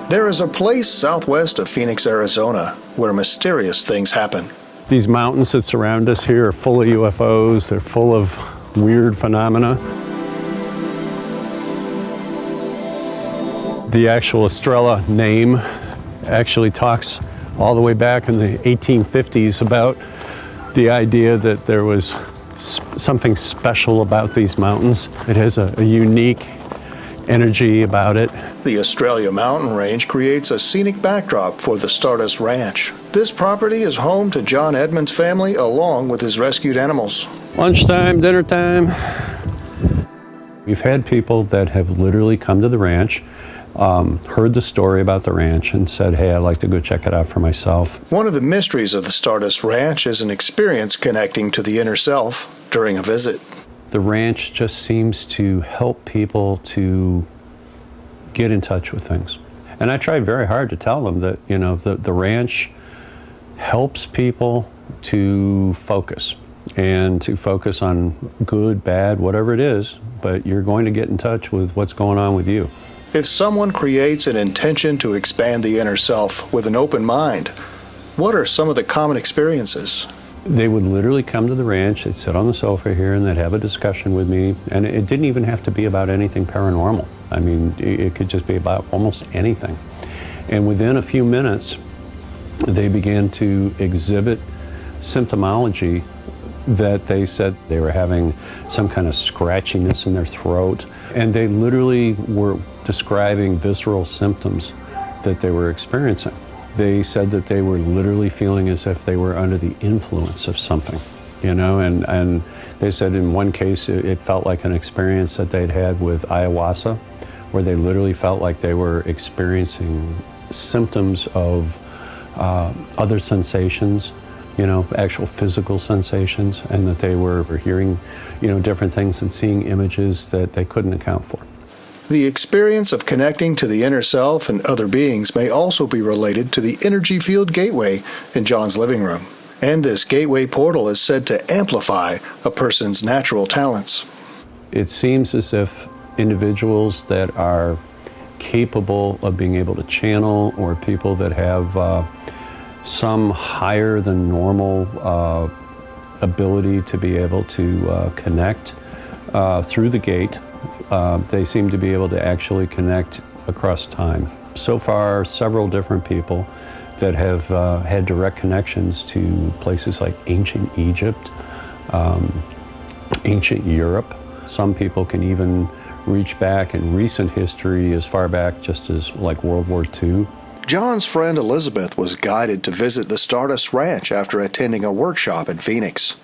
There is a place southwest of Phoenix, Arizona, where mysterious things happen. These mountains that surround us here are full of UFOs. They're full of weird phenomena. The actual Estrella name actually talks all the way back in the 1850s about the idea that there was something special about these mountains. It has a unique energy about it. The Australia mountain range creates a scenic backdrop for the Stardust Ranch. This property is home to John Edmonds' family along with his rescued animals. Lunchtime, dinner time. We've had people that have literally come to the ranch, heard the story about the ranch and said, hey, I'd like to go check it out for myself. One of the mysteries of the Stardust Ranch is an experience connecting to the inner self during a visit. The ranch just seems to help people to get in touch with things. And I tried very hard to tell them that, you know, the ranch helps people to focus and to focus on good, bad, whatever it is, but you're going to get in touch with what's going on with you. If someone creates an intention to expand the inner self with an open mind, what are some of the common experiences? They would literally come to the ranch, they'd sit on the sofa here and they'd have a discussion with me, and it didn't even have to be about anything paranormal. I mean, it could just be about almost anything. And within a few minutes, they began to exhibit symptomology that they said they were having some kind of scratchiness in their throat, and they literally were describing visceral symptoms that they were experiencing. They said that they were literally feeling as if they were under the influence of something, you know, and they said in one case it felt like an experience that they'd had with ayahuasca, where they literally felt like they were experiencing symptoms of other sensations, you know, actual physical sensations, and that they were hearing, you know, different things and seeing images that they couldn't account for. The experience of connecting to the inner self and other beings may also be related to the energy field gateway in John's living room. And this gateway portal is said to amplify a person's natural talents. It seems as if individuals that are capable of being able to channel, or people that have some higher than normal ability to be able to connect through the gate, they seem to be able to actually connect across time. So far, several different people that have had direct connections to places like ancient Egypt, ancient Europe. Some people can even reach back in recent history as far back just as like World War II. John's friend Elizabeth was guided to visit the Stardust Ranch after attending a workshop in Phoenix.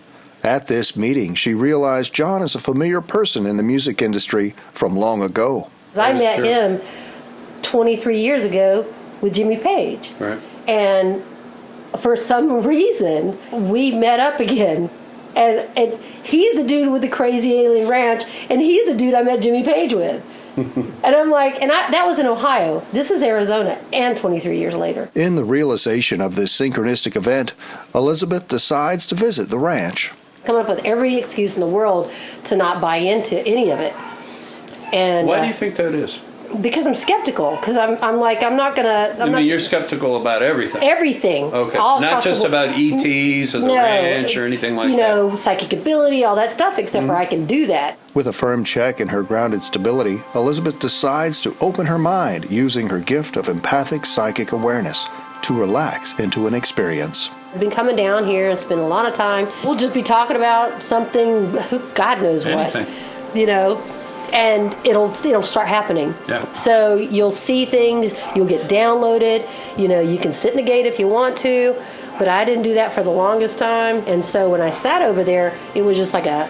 At this meeting, she realized John is a familiar person in the music industry from long ago. I met him 23 years ago with Jimmy Page. Right. And for some reason, we met up again. And he's the dude with the crazy alien ranch, and he's the dude I met Jimmy Page with. And I'm like, that was in Ohio. This is Arizona, and 23 years later. In the realization of this synchronistic event, Elizabeth decides to visit the ranch. Coming up with every excuse in the world to not buy into any of it. And why do you think that is? Because I'm skeptical. Because I'm like, I'm not gonna. I mean, you're skeptical about everything. Everything. Okay. Not just about ETs and the ranch or anything like that. You know, psychic ability, all that stuff. Except for I can do that. With a firm check in her grounded stability, Elizabeth decides to open her mind using her gift of empathic psychic awareness to relax into an experience. I've been coming down here and spending a lot of time. We'll just be talking about something, God knows what. Anything. You know, and it'll start happening. Yeah. So you'll see things, you'll get downloaded, you know, you can sit in the gate if you want to, but I didn't do that for the longest time. And so when I sat over there, it was just like I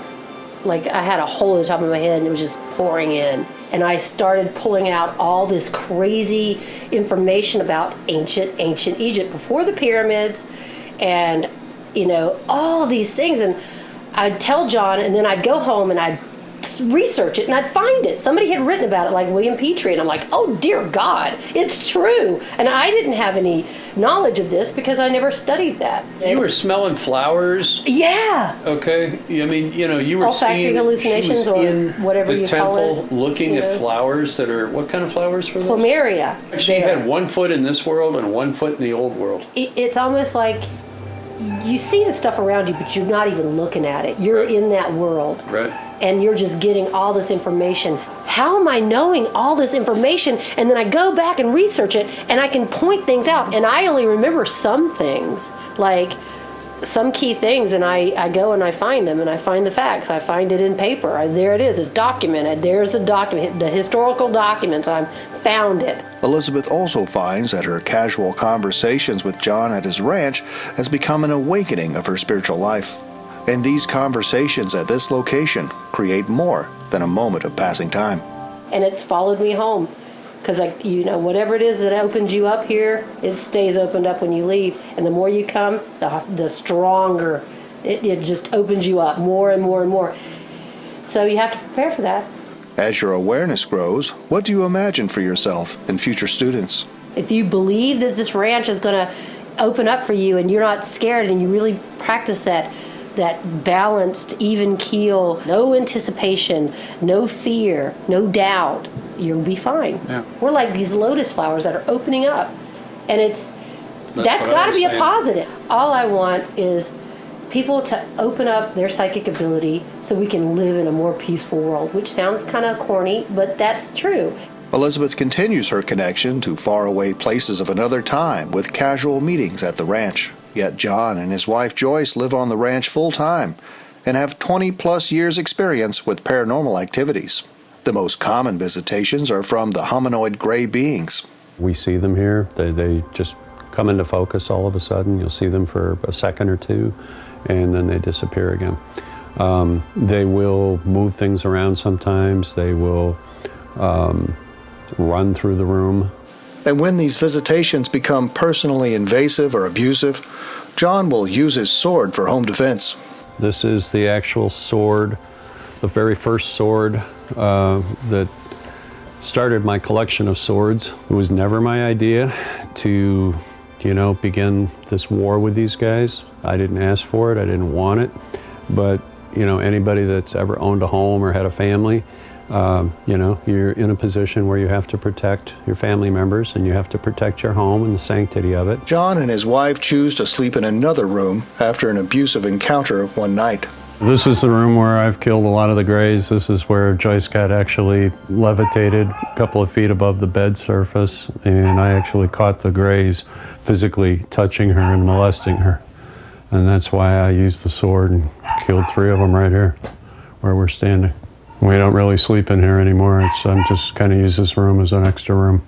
had a hole in the top of my head and it was just pouring in. And I started pulling out all this crazy information about ancient Egypt before the pyramids, and, you know, all these things. And I'd tell John, and then I'd go home and I'd research it and I'd find it. Somebody had written about it, like William Petrie, and I'm like, oh dear God, it's true. And I didn't have any knowledge of this because I never studied that. You were smelling flowers? Yeah. Okay. I mean, you were olfactory seeing hallucinations or whatever you call it. The temple looking at flowers that are, what kind of flowers were those? Plumeria. She had 1 foot in this world and 1 foot in the old world. It's almost like you see the stuff around you, but you're not even looking at it. You're in that world. Right. And you're just getting all this information. How am I knowing all this information? And then I go back and research it, and I can point things out. And I only remember some things, like some key things, and I go and I find them, and I find the facts. I find it in paper. There it is. It's documented. There's the document, the historical documents. I found it. Elizabeth also finds that her casual conversations with John at his ranch has become an awakening of her spiritual life. And these conversations at this location create more than a moment of passing time. And it's followed me home. Because, whatever it is that opens you up here, it stays opened up when you leave. And the more you come, the stronger. It just opens you up more and more and more. So you have to prepare for that. As your awareness grows, what do you imagine for yourself and future students? If you believe that this ranch is going to open up for you and you're not scared and you really practice that balanced, even keel, no anticipation, no fear, no doubt, you'll be fine. Yeah. We're like these lotus flowers that are opening up. And that's got to be a positive. All I want is people to open up their psychic ability so we can live in a more peaceful world, which sounds kind of corny, but that's true. Elizabeth continues her connection to faraway places of another time with casual meetings at the ranch. Yet John and his wife Joyce live on the ranch full-time and have 20-plus years experience with paranormal activities. The most common visitations are from the hominoid gray beings. We see them here. They just come into focus all of a sudden. You'll see them for a second or two, and then they disappear again. They will move things around sometimes. They will run through the room. And when these visitations become personally invasive or abusive, John will use his sword for home defense. This is the actual sword, the very first sword that started my collection of swords. It was never my idea to, begin this war with these guys. I didn't ask for it. I didn't want it. But, anybody that's ever owned a home or had a family, you're in a position where you have to protect your family members and you have to protect your home and the sanctity of it. John and his wife choose to sleep in another room after an abusive encounter one night. This is the room where I've killed a lot of the grays. This is where Joyce got actually levitated a couple of feet above the bed surface, and I actually caught the grays physically touching her and molesting her. And that's why I used the sword and killed 3 of them right here where we're standing. We don't really sleep in here anymore. I'm just kind of use this room as an extra room.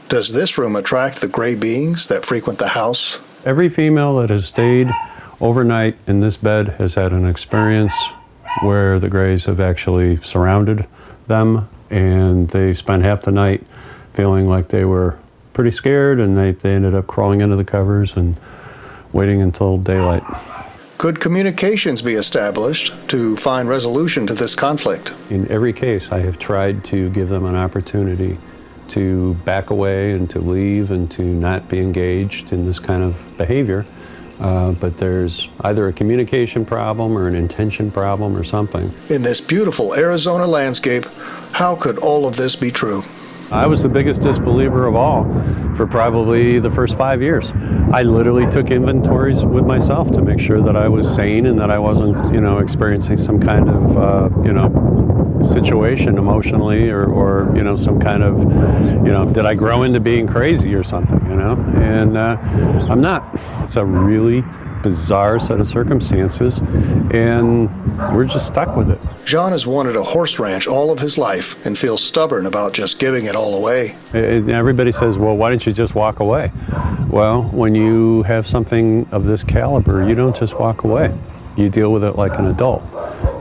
Does this room attract the gray beings that frequent the house? Every female that has stayed overnight in this bed has had an experience where the grays have actually surrounded them, and they spent half the night feeling like they were pretty scared, and they ended up crawling into the covers and waiting until daylight. Could communications be established to find resolution to this conflict? In every case, I have tried to give them an opportunity to back away and to leave and to not be engaged in this kind of behavior. But there's either a communication problem or an intention problem or something. In this beautiful Arizona landscape, how could all of this be true? I was the biggest disbeliever of all for probably the first 5 years. I literally took inventories with myself to make sure that I was sane and that I wasn't, experiencing some kind of, situation emotionally or some kind of, did I grow into being crazy or something, And I'm not. It's a really bizarre set of circumstances, and we're just stuck with it. John has wanted a horse ranch all of his life and feels stubborn about just giving it all away. Everybody says, well, why don't you just walk away? Well, when you have something of this caliber, you don't just walk away. You deal with it like an adult,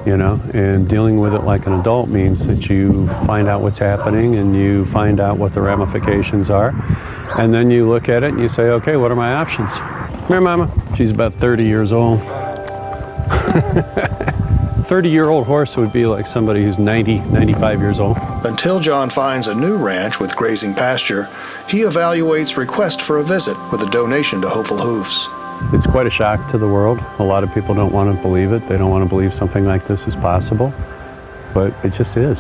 and dealing with it like an adult means that you find out what's happening and you find out what the ramifications are, and then you look at it and you say, okay, what are my options? Come here, Mama. She's about 30 years old. 30-year-old horse would be like somebody who's 90, 95 years old. Until John finds a new ranch with grazing pasture, he evaluates request for a visit with a donation to Hopeful Hoofs. It's quite a shock to the world. A lot of people don't want to believe it. They don't want to believe something like this is possible, but it just is.